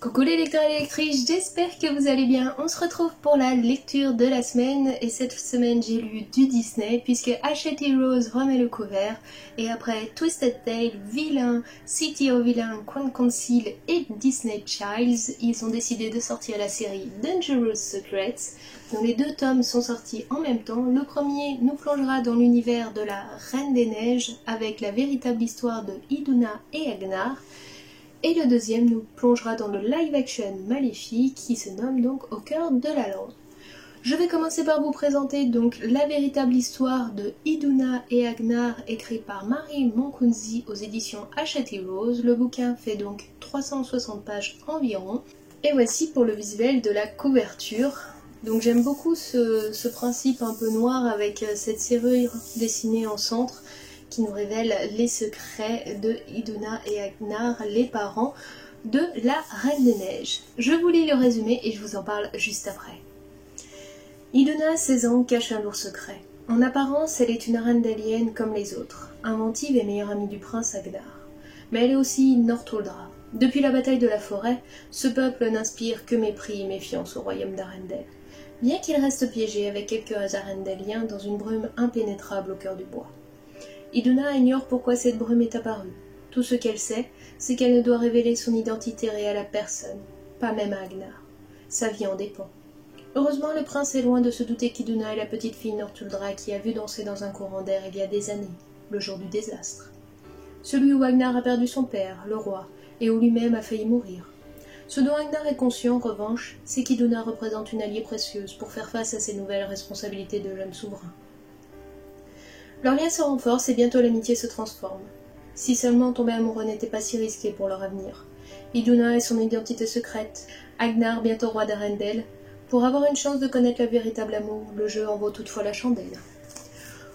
Coucou les lecteurs et lectrices, j'espère que vous allez bien. On se retrouve pour la lecture de la semaine et cette semaine j'ai lu du Disney puisque Hachette Heroes remet le couvert et après Twisted Tale, Villain, City of Villain, Crown Council et Disney Childs, ils ont décidé de sortir la série Dangerous Secrets dont les deux tomes sont sortis en même temps. Le premier nous plongera dans l'univers de la Reine des Neiges avec la véritable histoire de Iduna et Agnar. Et le deuxième nous plongera dans le live-action maléfique qui se nomme donc Au cœur de la lande. Je vais commencer par vous présenter donc la véritable histoire de Iduna et Agnar écrite par Mari Monkunzi aux éditions Hachette Heroes. Le bouquin fait donc 360 pages environ. Et voici pour le visuel de la couverture. Donc j'aime beaucoup ce principe un peu noir avec cette serrure dessinée en centre qui nous révèle les secrets de Iduna et Agnar, les parents de la Reine des Neiges. Je vous lis le résumé et je vous en parle juste après. Iduna, 16 ans, cache un lourd secret. En apparence, elle est une Arendelienne comme les autres, inventive et meilleure amie du prince Agnar. Mais elle est aussi Northuldra. Depuis la bataille de la forêt, ce peuple n'inspire que mépris et méfiance au royaume d'Arendel, bien qu'il reste piégé avec quelques Arendeliens dans une brume impénétrable au cœur du bois. Iduna ignore pourquoi cette brume est apparue. Tout ce qu'elle sait, c'est qu'elle ne doit révéler son identité réelle à personne, pas même à Agnar. Sa vie en dépend. Heureusement, le prince est loin de se douter qu'Iduna est la petite fille Northuldra qui a vu danser dans un courant d'air il y a des années, le jour du désastre. Celui où Agnar a perdu son père, le roi, et où lui-même a failli mourir. Ce dont Agnar est conscient, en revanche, c'est qu'Iduna représente une alliée précieuse pour faire face à ses nouvelles responsabilités de jeune souverain. Leur lien se renforce et bientôt l'amitié se transforme. Si seulement tomber amoureux n'était pas si risqué pour leur avenir. Iduna et son identité secrète, Agnar bientôt roi d'Arendel. Pour avoir une chance de connaître le véritable amour, le jeu en vaut toutefois la chandelle.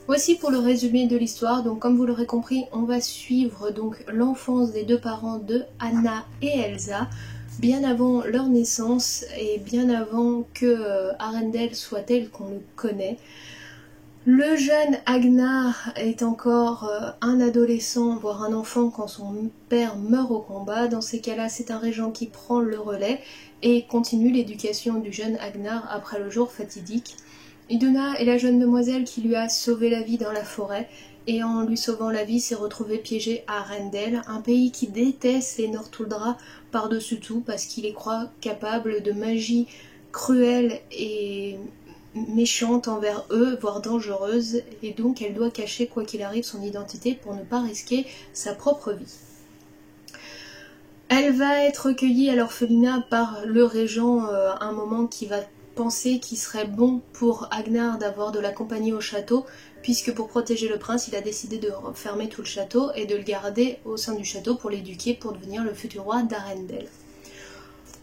Voici pour le résumé de l'histoire. Donc comme vous l'aurez compris, on va suivre donc l'enfance des deux parents de Anna et Elsa, bien avant leur naissance et bien avant que Arendel soit tel qu'on le connaît. Le jeune Agnar est encore un adolescent, voire un enfant quand son père meurt au combat. Dans ces cas-là, c'est un régent qui prend le relais et continue l'éducation du jeune Agnar après le jour fatidique. Iduna est la jeune demoiselle qui lui a sauvé la vie dans la forêt et en lui sauvant la vie s'est retrouvée piégée à Arendel, un pays qui déteste les Northuldra par-dessus tout parce qu'il les croit capables de magie cruelle et méchante envers eux, voire dangereuse, et donc elle doit cacher quoi qu'il arrive son identité pour ne pas risquer sa propre vie. Elle va être recueillie à l'orphelinat par le régent à un moment qui va penser qu'il serait bon pour Agnar d'avoir de la compagnie au château, puisque pour protéger le prince, il a décidé de fermer tout le château et de le garder au sein du château pour l'éduquer pour devenir le futur roi d'Arendel.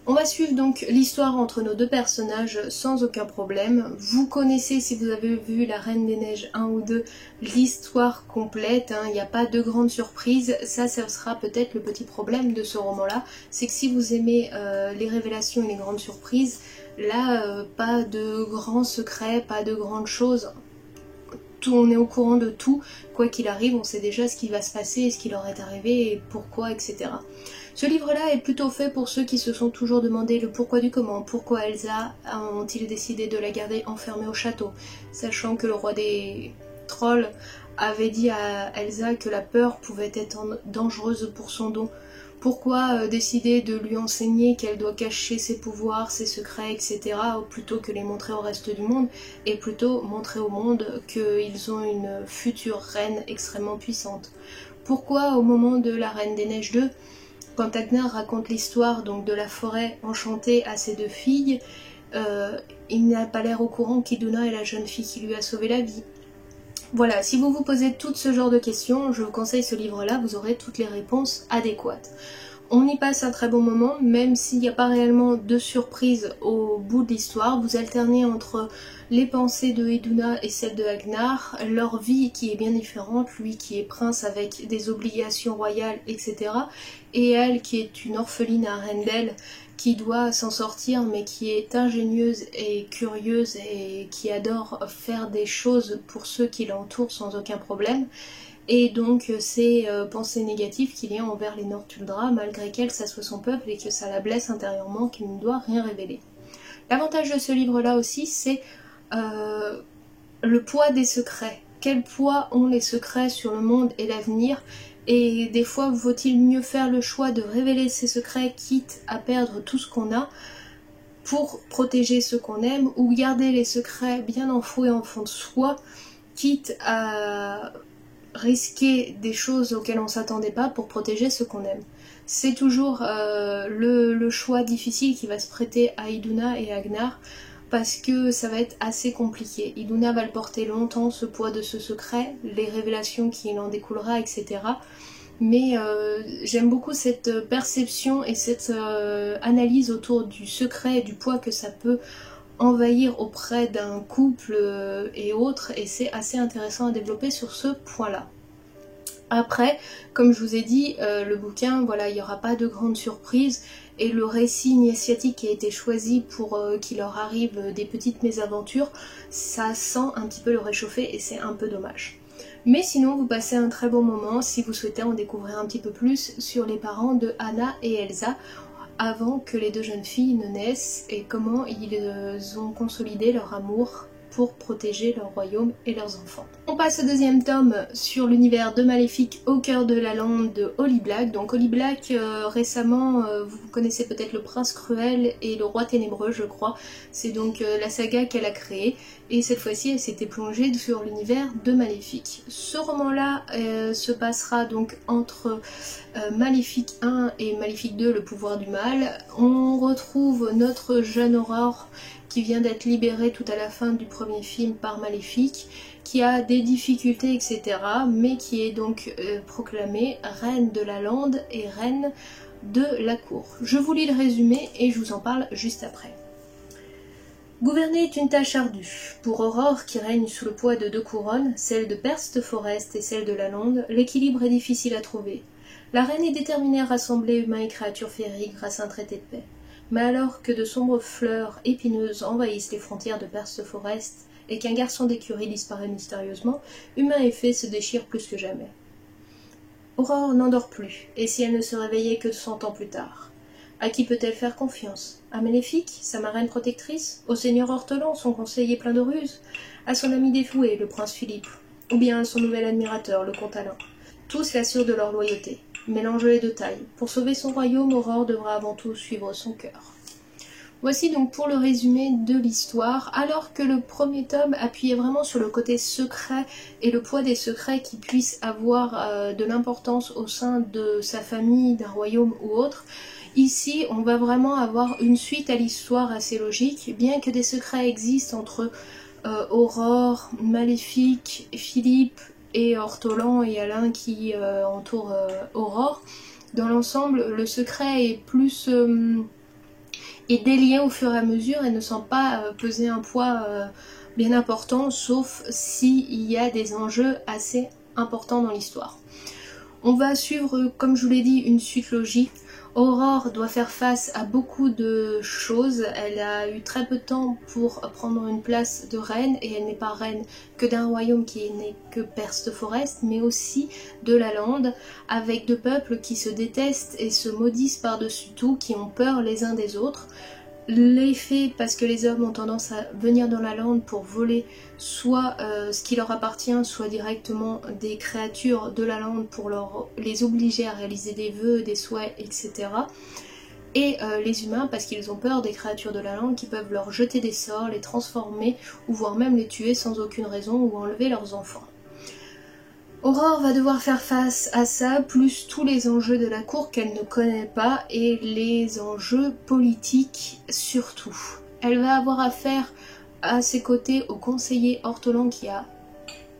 On va suivre donc l'histoire entre nos deux personnages sans aucun problème. Vous connaissez, si vous avez vu La Reine des Neiges 1 ou 2, l'histoire complète, il n'y a pas de grande surprise. Ça sera peut-être le petit problème de ce roman-là, c'est que si vous aimez les révélations et les grandes surprises, là, pas de grands secrets, pas de grandes choses. On est au courant de tout, quoi qu'il arrive, on sait déjà ce qui va se passer, ce qui leur est arrivé, et pourquoi, etc. Ce livre-là est plutôt fait pour ceux qui se sont toujours demandé le pourquoi du comment. Pourquoi Elsa ont-ils décidé de la garder enfermée au château, sachant que le roi des trolls avait dit à Elsa que la peur pouvait être dangereuse pour son dos. Pourquoi décider de lui enseigner qu'elle doit cacher ses pouvoirs, ses secrets, etc. plutôt que les montrer au reste du monde et plutôt montrer au monde qu'ils ont une future reine extrêmement puissante. Pourquoi au moment de la Reine des Neiges 2, quand Agnar raconte l'histoire donc de la forêt enchantée à ses deux filles, il n'a pas l'air au courant qu'Iduna est la jeune fille qui lui a sauvé la vie. Voilà, si vous vous posez tout ce genre de questions, je vous conseille ce livre-là, vous aurez toutes les réponses adéquates. On y passe un très bon moment, même s'il n'y a pas réellement de surprise au bout de l'histoire. Vous alternez entre les pensées de Iduna et celles de Agnar, leur vie qui est bien différente, lui qui est prince avec des obligations royales, etc. Et elle qui est une orpheline à Arendel, qui doit s'en sortir mais qui est ingénieuse et curieuse et qui adore faire des choses pour ceux qui l'entourent sans aucun problème. et donc ces pensées négatives qu'il y a envers les Northuldra, malgré qu'elle, ça soit son peuple et que ça la blesse intérieurement, qu'il ne doit rien révéler. L'avantage de ce livre-là aussi, c'est le poids des secrets. Quel poids ont les secrets sur le monde et l'avenir? Et des fois, vaut-il mieux faire le choix de révéler ses secrets, quitte à perdre tout ce qu'on a, pour protéger ceux qu'on aime, ou garder les secrets bien enfouis en fond de soi, quitte à risquer des choses auxquelles on ne s'attendait pas pour protéger ceux qu'on aime. C'est toujours le choix difficile qui va se prêter à Iduna et Agnar, parce que ça va être assez compliqué. Iduna va le porter longtemps, ce poids de ce secret, les révélations qui en découlera, etc. Mais j'aime beaucoup cette perception et cette analyse autour du secret et du poids que ça peut envahir auprès d'un couple et autres, et c'est assez intéressant à développer sur ce point-là. Après, comme je vous ai dit, le bouquin, voilà, il n'y aura pas de grande surprise, et le récit initiatique qui a été choisi pour qu'il leur arrive des petites mésaventures, ça sent un petit peu le réchauffer et c'est un peu dommage. Mais sinon, vous passez un très bon moment si vous souhaitez en découvrir un petit peu plus sur les parents de Anna et Elsa avant que les deux jeunes filles ne naissent et comment ils ont consolidé leur amour pour protéger leur royaume et leurs enfants. On passe au deuxième tome sur l'univers de Maléfique au cœur de la lande de Holly Black. Donc Holly Black, récemment, vous connaissez peut-être le Prince Cruel et le Roi Ténébreux, je crois. C'est donc la saga qu'elle a créée. Et cette fois-ci, elle s'était plongée sur l'univers de Maléfique. Ce roman-là se passera donc entre Maléfique 1 et Maléfique 2, le pouvoir du mal. On retrouve notre jeune Aurore qui vient d'être libérée tout à la fin du premier film par Maléfique, qui a des difficultés, etc., mais qui est donc proclamée reine de la lande et reine de la cour. Je vous lis le résumé et je vous en parle juste après. Gouverner est une tâche ardue. Pour Aurore, qui règne sous le poids de deux couronnes, celle de Perste Forest et celle de la Lande, l'équilibre est difficile à trouver. La reine est déterminée à rassembler humains et créatures féeriques grâce à un traité de paix. Mais alors que de sombres fleurs épineuses envahissent les frontières de Perste Forest et qu'un garçon d'écurie disparaît mystérieusement, humains et fées se déchirent plus que jamais. Aurore n'endort plus, et si elle ne se réveillait que 100 ans plus tard? À qui peut-elle faire confiance? À Maléfique, sa marraine protectrice? Au seigneur Ortolan, son conseiller plein de ruses? À son ami dévoué, le prince Philippe? Ou bien à son nouvel admirateur, le comte Alain? Tous l'assurent de leur loyauté. Mais l'enjeu est de taille. Pour sauver son royaume, Aurore devra avant tout suivre son cœur. Voici donc pour le résumé de l'histoire, alors que le premier tome appuyait vraiment sur le côté secret et le poids des secrets qui puissent avoir de l'importance au sein de sa famille, d'un royaume ou autre. Ici, on va vraiment avoir une suite à l'histoire assez logique, bien que des secrets existent entre Aurore, Maléfique, Philippe et Ortolan et Alain qui entourent Aurore. Dans l'ensemble, le secret est plus est délié au fur et à mesure et ne sent pas peser un poids bien important, sauf s'il y a des enjeux assez importants dans l'histoire. On va suivre, comme je vous l'ai dit, une suite logique. Aurore doit faire face à beaucoup de choses, elle a eu très peu de temps pour prendre une place de reine et elle n'est pas reine que d'un royaume qui n'est que Perste Forest, mais aussi de la Lande, avec deux peuples qui se détestent et se maudissent par-dessus tout, qui ont peur les uns des autres. Les fées, parce que les hommes ont tendance à venir dans la lande pour voler soit ce qui leur appartient, soit directement des créatures de la lande pour les obliger à réaliser des vœux, des souhaits, etc. Et les humains, parce qu'ils ont peur des créatures de la lande qui peuvent leur jeter des sorts, les transformer, ou voire même les tuer sans aucune raison, ou enlever leurs enfants. Aurore va devoir faire face à ça, plus tous les enjeux de la cour qu'elle ne connaît pas et les enjeux politiques surtout. Elle va avoir affaire à ses côtés au conseiller Ortolan qui a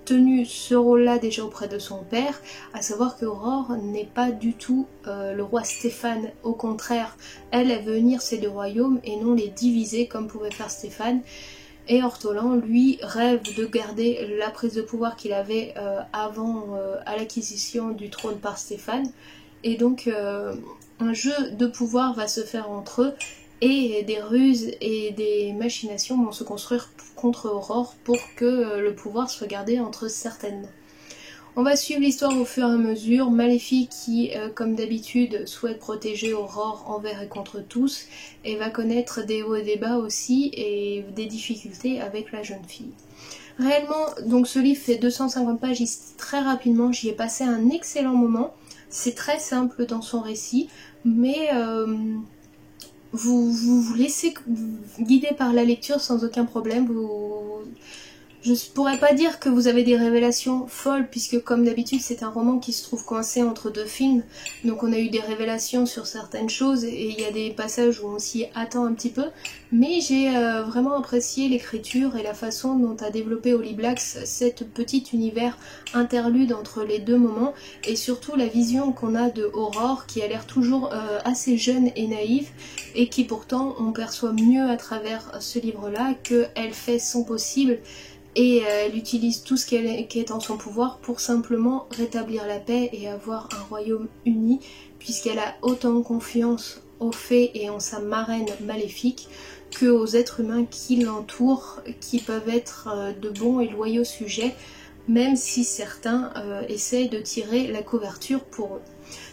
tenu ce rôle-là déjà auprès de son père, à savoir qu'Aurore n'est pas du tout le roi Stéphane, au contraire, elle veut unir ces deux royaumes et non les diviser comme pouvait faire Stéphane. Et Ortolan, lui, rêve de garder la prise de pouvoir qu'il avait avant à l'acquisition du trône par Stéphane. Et donc, un jeu de pouvoir va se faire entre eux et des ruses et des machinations vont se construire contre Aurore pour que le pouvoir soit gardé entre certaines mains. On va suivre l'histoire au fur et à mesure. Maléfique qui, comme d'habitude, souhaite protéger Aurore envers et contre tous et va connaître des hauts et des bas aussi et des difficultés avec la jeune fille. Réellement, donc ce livre fait 250 pages très rapidement, j'y ai passé un excellent moment. C'est très simple dans son récit, mais vous laissez guider par la lecture sans aucun problème. Je pourrais pas dire que vous avez des révélations folles, puisque comme d'habitude c'est un roman qui se trouve coincé entre deux films, donc on a eu des révélations sur certaines choses et il y a des passages où on s'y attend un petit peu, mais j'ai vraiment apprécié l'écriture et la façon dont a développé Holly Blacks cet petit univers interlude entre les deux moments, et surtout la vision qu'on a de Aurore qui a l'air toujours assez jeune et naïve, et qui pourtant on perçoit mieux à travers ce livre-là qu'elle fait son possible. Et elle utilise tout ce qui est en son pouvoir pour simplement rétablir la paix et avoir un royaume uni, puisqu'elle a autant confiance aux fées et en sa marraine maléfique que aux êtres humains qui l'entourent, qui peuvent être de bons et loyaux sujets, même si certains essayent de tirer la couverture pour eux.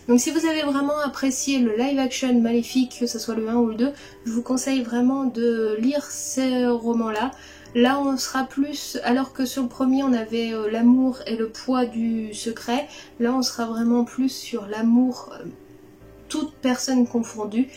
Donc si vous avez vraiment apprécié le live action Maléfique, que ce soit le 1 ou le 2, je vous conseille vraiment de lire ces romans-là. Là on sera plus, alors que sur le premier on avait l'amour et le poids du secret, là on sera vraiment plus sur l'amour, toute personne confondue,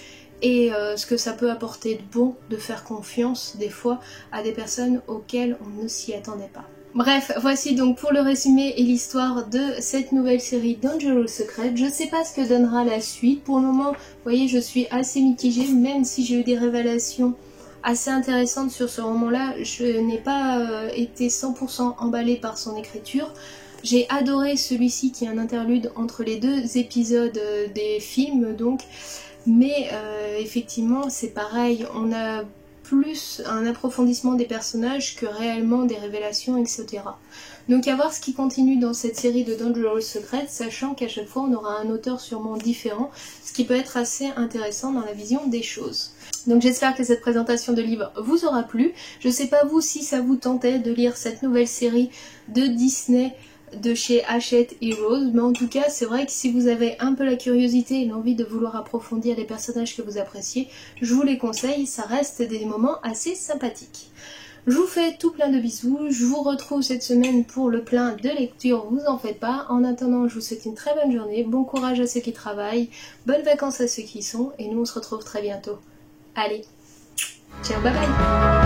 et ce que ça peut apporter de bon de faire confiance des fois à des personnes auxquelles on ne s'y attendait pas. Bref, voici donc pour le résumé et l'histoire de cette nouvelle série Dangerous Secret. Je sais pas ce que donnera la suite. Pour le moment, vous voyez, je suis assez mitigée, même si j'ai eu des révélations assez intéressantes sur ce roman-là. Je n'ai pas été 100% emballée par son écriture. J'ai adoré celui-ci qui est un interlude entre les deux épisodes des films, donc. Mais effectivement, c'est pareil, on a plus un approfondissement des personnages que réellement des révélations, etc. Donc à voir ce qui continue dans cette série de Dangerous Secret, sachant qu'à chaque fois on aura un auteur sûrement différent, ce qui peut être assez intéressant dans la vision des choses. Donc j'espère que cette présentation de livre vous aura plu. Je sais pas vous si ça vous tentait de lire cette nouvelle série de Disney de chez Hachette Heroes, mais en tout cas c'est vrai que si vous avez un peu la curiosité et l'envie de vouloir approfondir les personnages que vous appréciez, je vous les conseille, ça reste des moments assez sympathiques. Je vous fais tout plein de bisous, je vous retrouve cette semaine pour le plein de lecture, vous en faites pas. En attendant, je vous souhaite une très bonne journée, bon courage à ceux qui travaillent, bonnes vacances à ceux qui y sont, et nous on se retrouve très bientôt. Allez, ciao, bye bye.